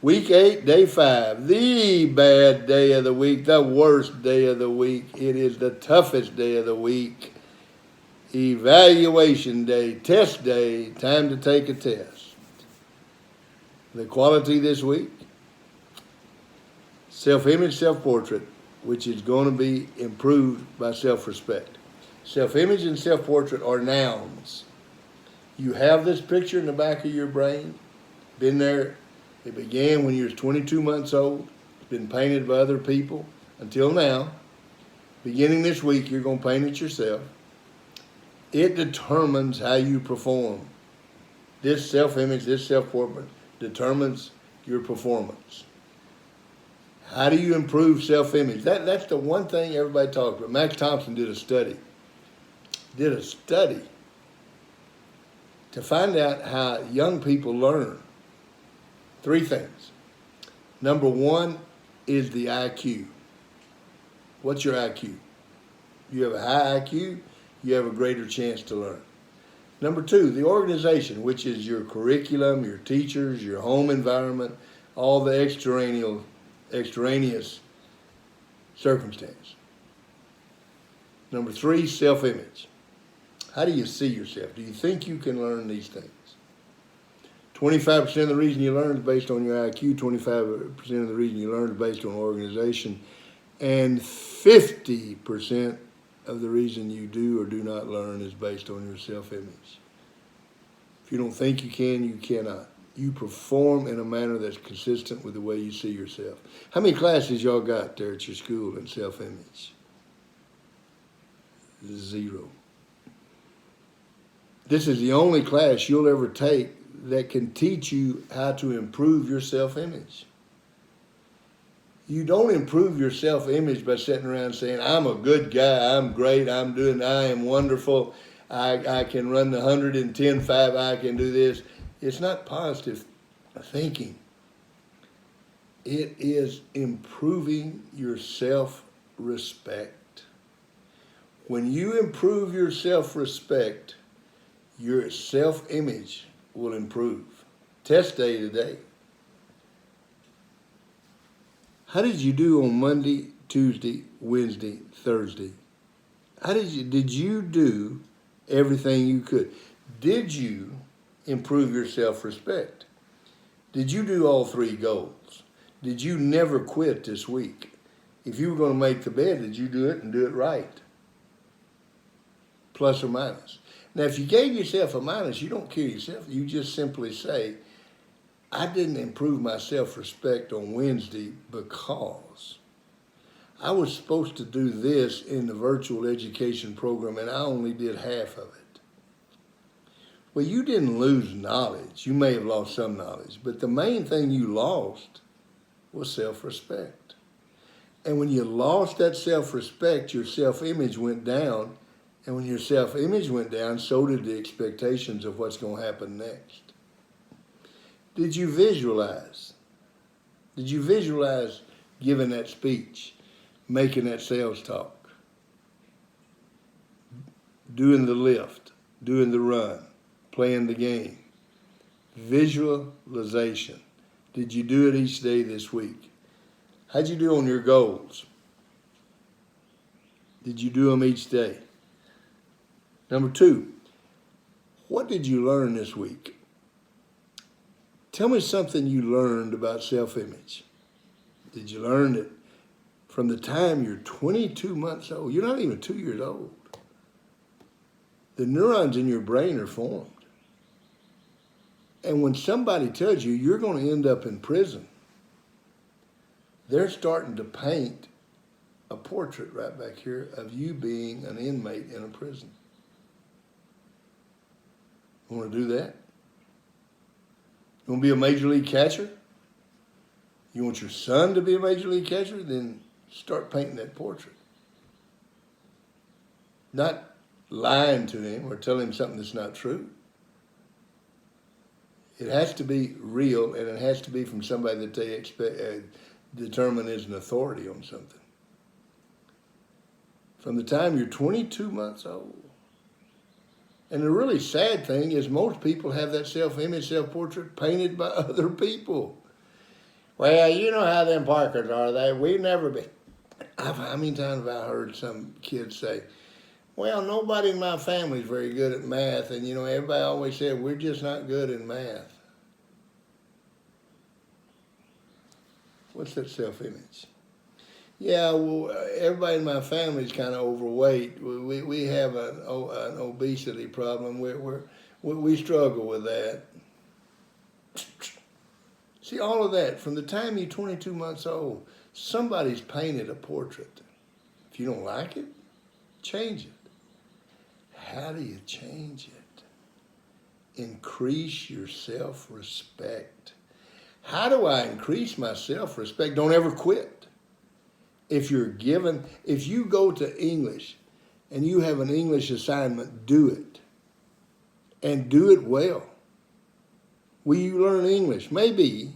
Week 8, day 5, the bad day of the week, the worst day of the week. It is the toughest day of the week. Evaluation day, test day, time to take a test. The quality this week, self-image, self-portrait, which is going to be improved by self-respect. Self-image and self-portrait are nouns. You have this picture in the back of your brain, been there. It began when you were 22 months old. It's been painted by other people until now. Beginning this week, you're going to paint it yourself. It determines how you perform. This self-image, this self-portrait determines your performance. How do you improve self-image? That's the one thing everybody talks about. Max Thompson did a study to find out how young people learn. 3 things. Number 1 is the IQ. What's your IQ? You have a high IQ, you have a greater chance to learn. Number 2, the organization, which is your curriculum, your teachers, your home environment, all the extraneous circumstance. Number 3, self-image. How do you see yourself? Do you think you can learn these things? 25% of the reason you learn is based on your IQ, 25% of the reason you learn is based on organization, and 50% of the reason you do or do not learn is based on your self-image. If you don't think you can, you cannot. You perform in a manner that's consistent with the way you see yourself. How many classes y'all got there at your school in self-image? 0. This is the only class you'll ever take that can teach you how to improve your self-image. You don't improve your self-image by sitting around saying, I'm a good guy, I'm great, I am wonderful, I can run the 110.5, I can do this. It's not positive thinking. It is improving your self-respect. When you improve your self-respect, your self-image will improve. Test day today. How did you do on Monday, Tuesday, Wednesday, Thursday? Did you do everything you could? Did you improve your self-respect? Did you do all 3 goals? Did you never quit this week? If you were going to make the bed, did you do it and do it right? Plus or minus. Now, if you gave yourself a minus, you don't kill yourself. You just simply say, I didn't improve my self-respect on Wednesday because I was supposed to do this in the virtual education program and I only did half of it. Well, you didn't lose knowledge. You may have lost some knowledge, but the main thing you lost was self-respect. And when you lost that self-respect, your self-image went down. And when your self-image went down, so did the expectations of what's going to happen next. Did you visualize? Did you visualize giving that speech, making that sales talk, doing the lift, doing the run, playing the game? Visualization. Did you do it each day this week? How'd you do on your goals? Did you do them each day? Number 2, what did you learn this week? Tell me something you learned about self-image. Did you learn that from the time you're 22 months old, you're not even 2 years old, the neurons in your brain are formed. And when somebody tells you you're going to end up in prison, they're starting to paint a portrait right back here of you being an inmate in a prison. You want to do that? You want to be a major league catcher? You want your son to be a major league catcher? Then start painting that portrait. Not lying to him or telling him something that's not true. It has to be real, and it has to be from somebody that they determine is an authority on something. From the time you're 22 months old. And the really sad thing is most people have that self-image, self-portrait painted by other people. Well, you know how them Parkers are. We never been. How many times have I heard some kids say, well, nobody in my family is very good at math, and you know, everybody always said, we're just not good in math. What's that self-image? Yeah, well, everybody in my family is kind of overweight. We have an obesity problem. We struggle with that. See, all of that, from the time you're 22 months old, somebody's painted a portrait. If you don't like it, change it. How do you change it? Increase your self-respect. How do I increase my self-respect? Don't ever quit. If you go to English and you have an English assignment, do it. And do it well. Will you learn English? Maybe,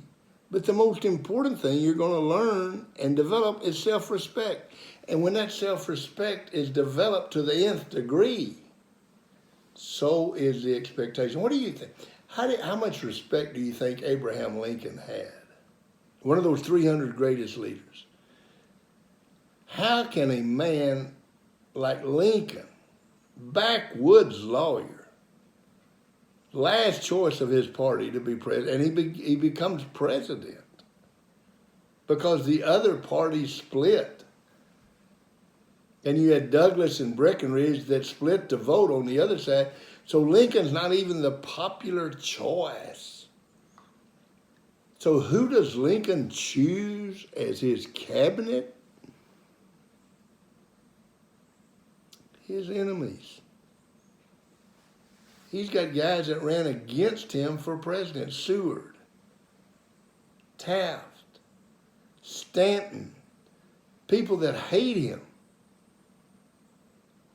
but the most important thing you're going to learn and develop is self-respect. And when that self-respect is developed to the nth degree, so is the expectation. What do you think? How much respect do you think Abraham Lincoln had? One of those 300 greatest leaders. How can a man like Lincoln, backwoods lawyer, last choice of his party to be president, and he becomes president because the other party split. And you had Douglas and Breckinridge that split to vote on the other side. So Lincoln's not even the popular choice. So who does Lincoln choose as his cabinet? His enemies. He's got guys that ran against him for president. Seward, Taft, Stanton, people that hate him.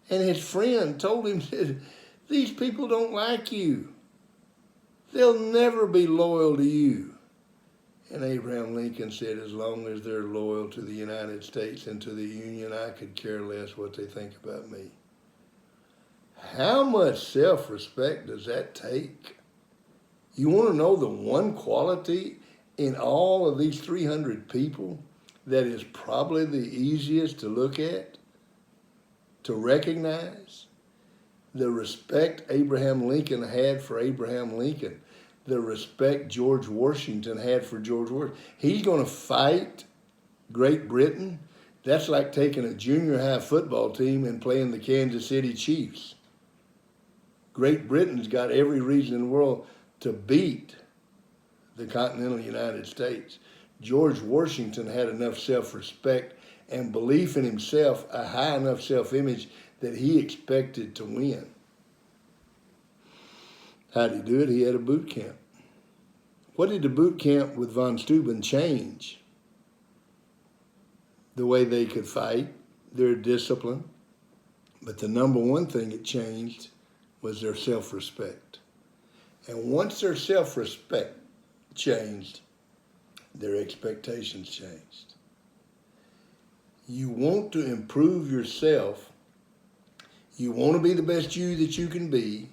And his friend told him, these people don't like you. They'll never be loyal to you. And Abraham Lincoln said, as long as they're loyal to the United States and to the Union, I could care less what they think about me. How much self-respect does that take? You want to know the one quality in all of these 300 people that is probably the easiest to look at, to recognize? The respect Abraham Lincoln had for Abraham Lincoln. The respect George Washington had for George Washington. He's going to fight Great Britain. That's like taking a junior high football team and playing the Kansas City Chiefs. Great Britain's got every reason in the world to beat the continental United States. George Washington had enough self-respect and belief in himself, a high enough self-image that he expected to win. How did he do it? He had a boot camp. What did the boot camp with von Steuben change? The way they could fight, their discipline. But the number one thing it changed was their self-respect. And once their self-respect changed, their expectations changed. You want to improve yourself. You want to be the best you that you can be.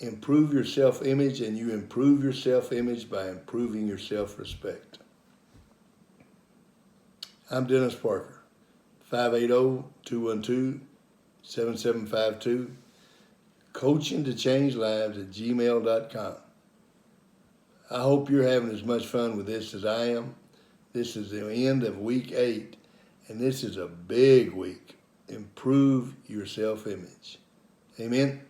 Improve your self-image, and you improve your self-image by improving your self-respect. I'm Dennis Parker, 580-212-7752, coachingtochange.lives@gmail.com. I hope you're having as much fun with this as I am. This is the end of week 8, and this is a big week. Improve your self-image. Amen.